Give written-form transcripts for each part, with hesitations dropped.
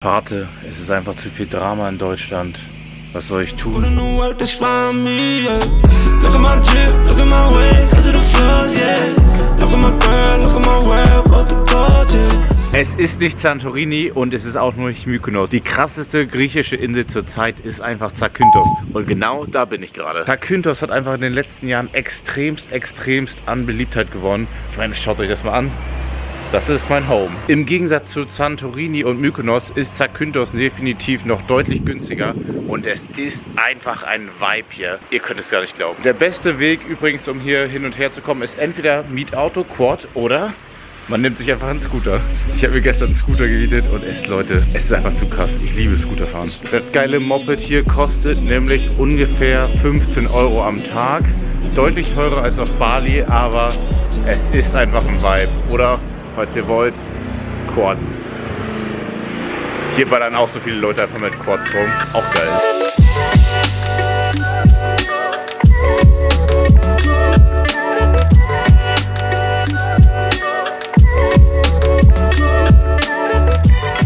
Pate, es ist einfach zu viel Drama in Deutschland. Was soll ich tun? Es ist nicht Santorini und es ist auch nur nicht Mykonos. Die krasseste griechische Insel zurzeit ist einfach Zakynthos. Und genau da bin ich gerade. Zakynthos hat einfach in den letzten Jahren extremst an Beliebtheit gewonnen. Ich meine, schaut euch das mal an. Das ist mein Home. Im Gegensatz zu Santorini und Mykonos ist Zakynthos definitiv noch deutlich günstiger und es ist einfach ein Vibe hier. Ihr könnt es gar nicht glauben. Der beste Weg übrigens, um hier hin und her zu kommen, ist entweder Mietauto, Quad oder man nimmt sich einfach einen Scooter. Ich habe mir gestern einen Scooter gemietet und Leute, es ist einfach zu krass. Ich liebe Scooterfahren. Das geile Moped hier kostet nämlich ungefähr 15 € am Tag. Deutlich teurer als auf Bali, aber es ist einfach ein Vibe. Oder, falls ihr wollt, Quads. Hier ballern auch so viele Leute einfach mit Quads rum. Auch geil.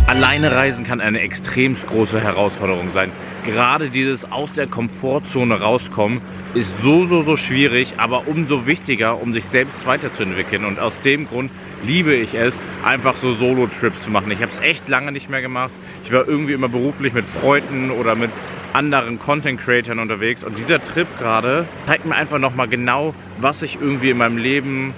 Alleine reisen kann eine extrem große Herausforderung sein. Gerade dieses aus der Komfortzone rauskommen ist so schwierig, aber umso wichtiger, um sich selbst weiterzuentwickeln. Und aus dem Grund liebe ich es, einfach so Solo-Trips zu machen. Ich habe es echt lange nicht mehr gemacht. Ich war irgendwie immer beruflich mit Freunden oder mit anderen Content-Creatern unterwegs. Und dieser Trip gerade zeigt mir einfach nochmal genau, was ich irgendwie in meinem Leben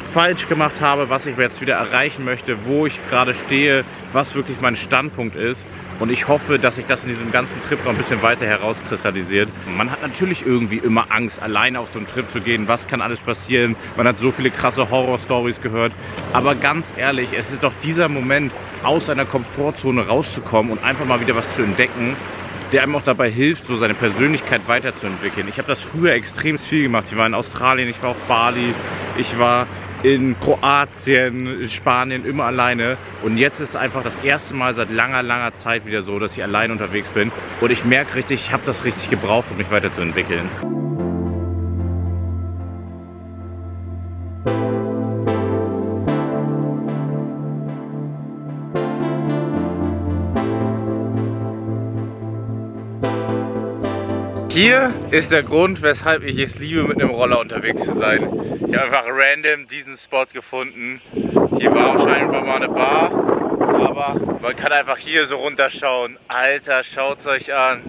falsch gemacht habe, was ich jetzt wieder erreichen möchte, wo ich gerade stehe, was wirklich mein Standpunkt ist. Und ich hoffe, dass sich das in diesem ganzen Trip noch ein bisschen weiter herauskristallisiert. Man hat natürlich irgendwie immer Angst, alleine auf so einen Trip zu gehen. Was kann alles passieren? Man hat so viele krasse Horror-Stories gehört. Aber ganz ehrlich, es ist doch dieser Moment, aus seiner Komfortzone rauszukommen und einfach mal wieder was zu entdecken, der einem auch dabei hilft, so seine Persönlichkeit weiterzuentwickeln. Ich habe das früher extrem viel gemacht. Ich war in Australien, ich war auf Bali, ich war in Kroatien, in Spanien, immer alleine. Und jetzt ist es einfach das erste Mal seit langer Zeit wieder so, dass ich allein unterwegs bin. Und ich merke richtig, ich habe das richtig gebraucht, um mich weiterzuentwickeln. Hier ist der Grund, weshalb ich es liebe, mit einem Roller unterwegs zu sein. Ich habe einfach random diesen Spot gefunden. Hier war auch scheinbar mal eine Bar, aber man kann einfach hier so runterschauen. Alter, schaut's euch an.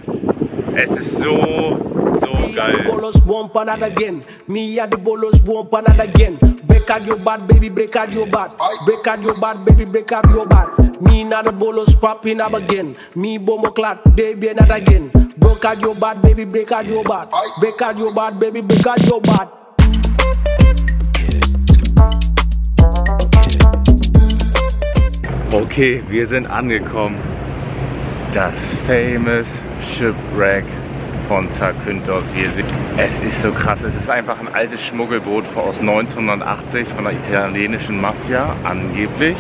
Es ist so geil. Break out your bad, baby, break out your bad. Break out your bad, baby, break out your bad. Me not the bolos popping up again. Me bomo clat, baby, not again. Break out your bad, baby, break out your bad. Break out your bad, baby, break out your bad. Okay, wir sind angekommen. Das famous Shipwreck von Zakynthos. Es ist so krass, es ist einfach ein altes Schmuggelboot aus 1980 von der italienischen Mafia, angeblich.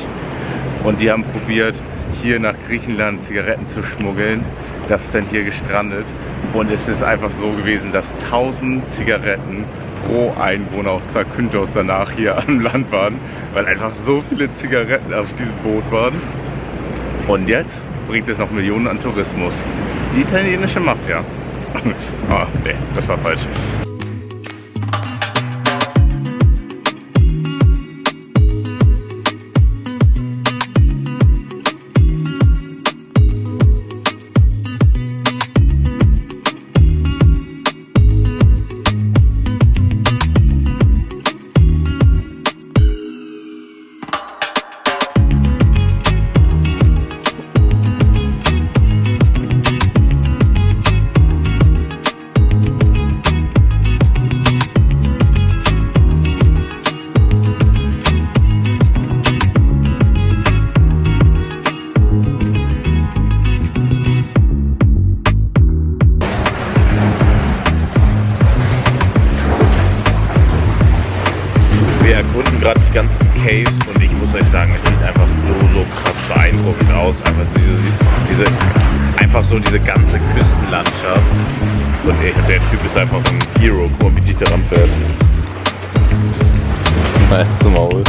Und die haben probiert, hier nach Griechenland Zigaretten zu schmuggeln. Das ist dann hier gestrandet. Und es ist einfach so gewesen, dass 1000 Zigaretten pro Einwohner auf Zakynthos danach hier am Land waren, weil einfach so viele Zigaretten auf diesem Boot waren. Und jetzt bringt es noch Millionen an Tourismus. Die italienische Mafia. Ah, nee, das war falsch. Wir erkunden gerade die ganzen Caves und ich muss euch sagen, es sieht einfach so krass beeindruckend aus. Einfach diese ganze Küstenlandschaft. Und der Typ ist einfach ein Hero. Guck mal, wie dicht der Rand fährt. Nein, zum Maul.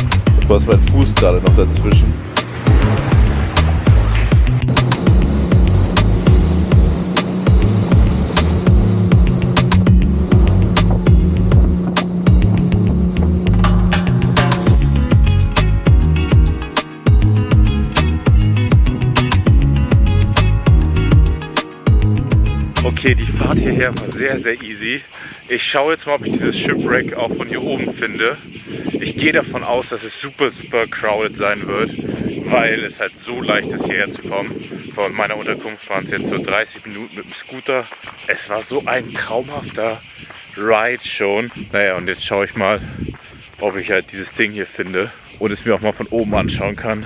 Du hast meinen Fuß gerade noch dazwischen. Okay, die Fahrt hierher war sehr, sehr easy. Ich schaue jetzt mal, ob ich dieses Shipwreck auch von hier oben finde. Ich gehe davon aus, dass es super, super crowded sein wird, weil es halt so leicht ist, hierher zu kommen. Von meiner Unterkunft waren es jetzt so 30 Minuten mit dem Scooter. Es war so ein traumhafter Ride schon. Naja, und jetzt schaue ich mal, ob ich halt dieses Ding hier finde und es mir auch mal von oben anschauen kann.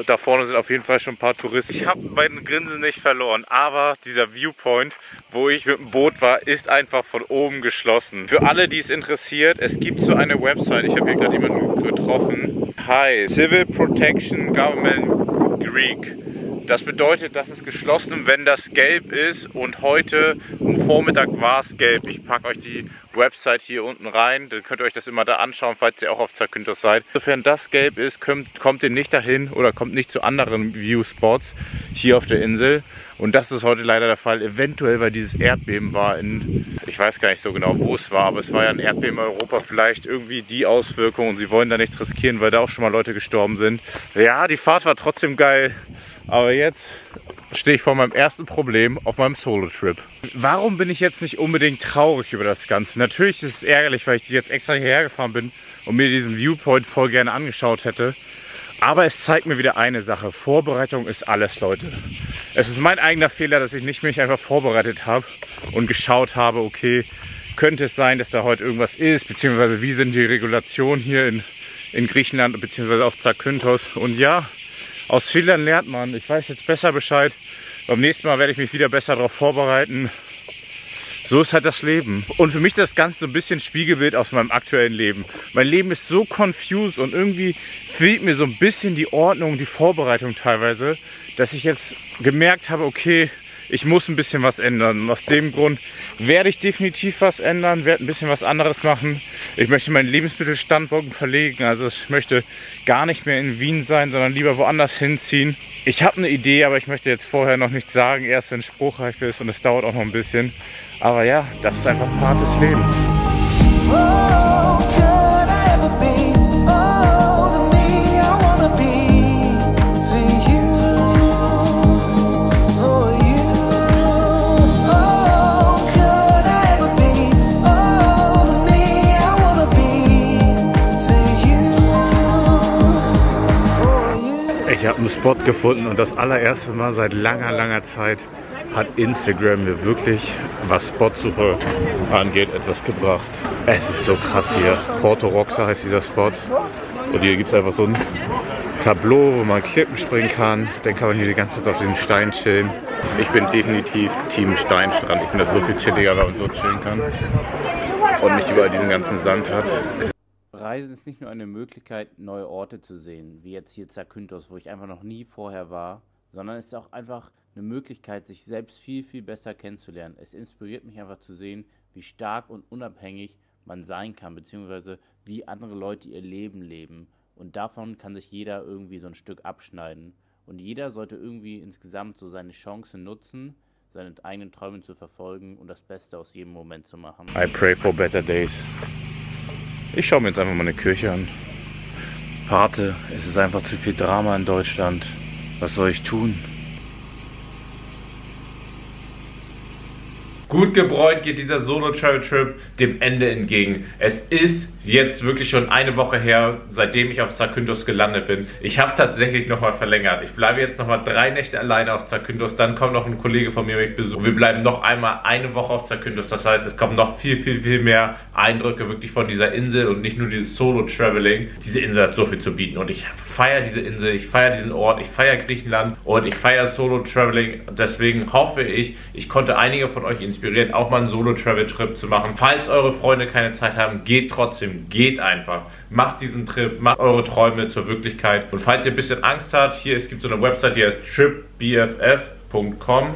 Da vorne sind auf jeden Fall schon ein paar Touristen. Ich habe mein Grinsen nicht verloren, aber dieser Viewpoint, wo ich mit dem Boot war, ist einfach von oben geschlossen. Für alle, die es interessiert, es gibt so eine Website, ich habe hier gerade jemanden getroffen, heißt Civil Protection Government Greek. Das bedeutet, das ist geschlossen, wenn das gelb ist, und heute um Vormittag war es gelb. Ich packe euch die Website hier unten rein, dann könnt ihr euch das immer da anschauen, falls ihr auch auf Zakynthos seid. Insofern das gelb ist, kommt ihr nicht dahin oder kommt nicht zu anderen Viewspots hier auf der Insel. Und das ist heute leider der Fall, eventuell, weil dieses Erdbeben war ich weiß gar nicht so genau, wo es war, aber es war ja ein Erdbeben in Europa, vielleicht irgendwie die Auswirkung, und sie wollen da nichts riskieren, weil da auch schon mal Leute gestorben sind. Ja, die Fahrt war trotzdem geil. Aber jetzt stehe ich vor meinem ersten Problem auf meinem Solo-Trip. Warum bin ich jetzt nicht unbedingt traurig über das Ganze? Natürlich ist es ärgerlich, weil ich jetzt extra hierher gefahren bin und mir diesen Viewpoint voll gerne angeschaut hätte. Aber es zeigt mir wieder eine Sache. Vorbereitung ist alles, Leute. Es ist mein eigener Fehler, dass ich nicht mich einfach vorbereitet habe und geschaut habe, okay, könnte es sein, dass da heute irgendwas ist, beziehungsweise wie sind die Regulationen hier in Griechenland, beziehungsweise auf Zakynthos. Und ja, aus Fehlern lernt man. Ich weiß jetzt besser Bescheid. Beim nächsten Mal werde ich mich wieder besser darauf vorbereiten. So ist halt das Leben. Und für mich das Ganze so ein bisschen Spiegelbild aus meinem aktuellen Leben. Mein Leben ist so confused und irgendwie fehlt mir so ein bisschen die Ordnung, die Vorbereitung teilweise, dass ich jetzt gemerkt habe, okay, ich muss ein bisschen was ändern. Und aus dem Grund werde ich definitiv was ändern, werde ein bisschen was anderes machen. Ich möchte meinen Lebensmittelstandpunkt verlegen. Also ich möchte gar nicht mehr in Wien sein, sondern lieber woanders hinziehen. Ich habe eine Idee, aber ich möchte jetzt vorher noch nichts sagen, erst wenn es spruchreif ist, und es dauert auch noch ein bisschen. Aber ja, das ist einfach Part des Lebens. Ich habe einen Spot gefunden, und das allererste Mal seit langer, langer Zeit hat Instagram mir wirklich, was Spotsuche angeht, etwas gebracht. Es ist so krass hier. Porto Roxa heißt dieser Spot. Und hier gibt es einfach so ein Tableau, wo man Klippen springen kann. Dann kann man hier die ganze Zeit auf diesen Stein chillen. Ich bin definitiv Team Steinstrand. Ich finde das so viel chilliger, weil man so chillen kann und nicht überall diesen ganzen Sand hat. Reisen ist nicht nur eine Möglichkeit, neue Orte zu sehen, wie jetzt hier Zakynthos, wo ich einfach noch nie vorher war, sondern es ist auch einfach eine Möglichkeit, sich selbst viel, viel besser kennenzulernen. Es inspiriert mich einfach zu sehen, wie stark und unabhängig man sein kann, beziehungsweise wie andere Leute ihr Leben leben. Und davon kann sich jeder irgendwie so ein Stück abschneiden. Und jeder sollte irgendwie insgesamt so seine Chancen nutzen, seine eigenen Träume zu verfolgen und das Beste aus jedem Moment zu machen. I pray for better days. Ich schaue mir jetzt einfach mal eine Kirche an. Pate, es ist einfach zu viel Drama in Deutschland. Was soll ich tun? Gut gebräunt geht dieser Solo-Travel-Trip dem Ende entgegen. Es ist jetzt wirklich schon eine Woche her, seitdem ich auf Zakynthos gelandet bin. Ich habe tatsächlich nochmal verlängert. Ich bleibe jetzt nochmal 3 Nächte alleine auf Zakynthos. Dann kommt noch ein Kollege von mir mich besuchen. Wir bleiben noch einmal eine Woche auf Zakynthos. Das heißt, es kommen noch viel, viel, viel mehr Eindrücke wirklich von dieser Insel und nicht nur dieses Solo-Traveling. Diese Insel hat so viel zu bieten und ich feiere diese Insel, ich feiere diesen Ort, ich feiere Griechenland und ich feiere Solo-Traveling. Deswegen hoffe ich, ich konnte einige von euch inspirieren, auch mal einen Solo-Travel-Trip zu machen. Falls eure Freunde keine Zeit haben, geht trotzdem, geht einfach. Macht diesen Trip, macht eure Träume zur Wirklichkeit. Und falls ihr ein bisschen Angst habt, es gibt so eine Website, die heißt tripbff.com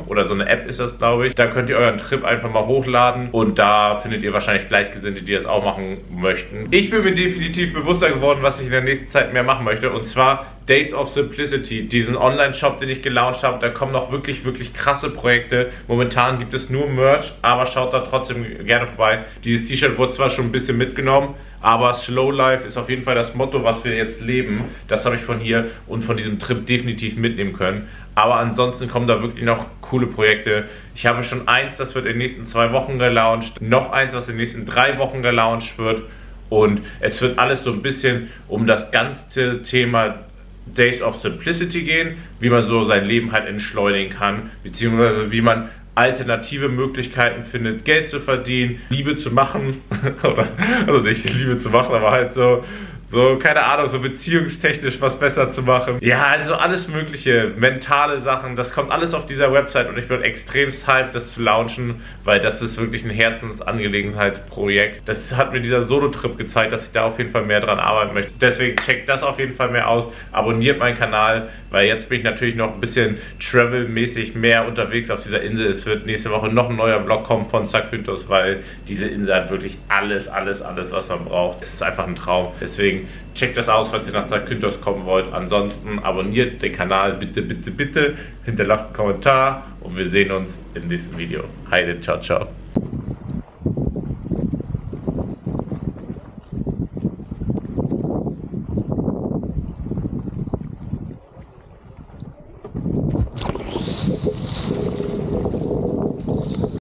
oder so eine App ist das, glaube ich. Da könnt ihr euren Trip einfach mal hochladen und da findet ihr wahrscheinlich Gleichgesinnte, die das auch machen möchten. Ich bin mir definitiv bewusster geworden, was ich in der nächsten Zeit mehr machen möchte, und zwar Days of Simplicity, diesen Online-Shop, den ich gelauncht habe. Da kommen noch wirklich, wirklich krasse Projekte. Momentan gibt es nur Merch, aber schaut da trotzdem gerne vorbei. Dieses T-Shirt wurde zwar schon ein bisschen mitgenommen, Aber Slow Life ist auf jeden Fall das Motto, was wir jetzt leben. Das habe ich von hier und von diesem Trip definitiv mitnehmen können. Aber ansonsten kommen da wirklich noch coole Projekte. Ich habe schon eins, das wird in den nächsten 2 Wochen gelauncht. Noch eins, was in den nächsten 3 Wochen gelauncht wird. Und es wird alles so ein bisschen um das ganze Thema Days of Simplicity gehen, wie man so sein Leben halt entschleunigen kann, beziehungsweise wie man alternative Möglichkeiten findet, Geld zu verdienen, Liebe zu machen, also nicht Liebe zu machen, aber halt so, keine Ahnung, so beziehungstechnisch was besser zu machen. Ja, also alles mögliche, mentale Sachen, das kommt alles auf dieser Website und ich bin extremst hyped, das zu launchen, weil das ist wirklich ein Herzensangelegenheit-Projekt. Das hat mir dieser Solo-Trip gezeigt, dass ich da auf jeden Fall mehr dran arbeiten möchte. Deswegen checkt das auf jeden Fall mehr aus, abonniert meinen Kanal, weil jetzt bin ich natürlich noch ein bisschen travel-mäßig mehr unterwegs auf dieser Insel. Es wird nächste Woche noch ein neuer Vlog kommen von Zakynthos, weil diese Insel hat wirklich alles, was man braucht. Es ist einfach ein Traum. Deswegen checkt das aus, falls ihr nach Zakynthos kommen wollt. Ansonsten abonniert den Kanal bitte, hinterlasst einen Kommentar und wir sehen uns im nächsten Video. Heide, ciao, ciao.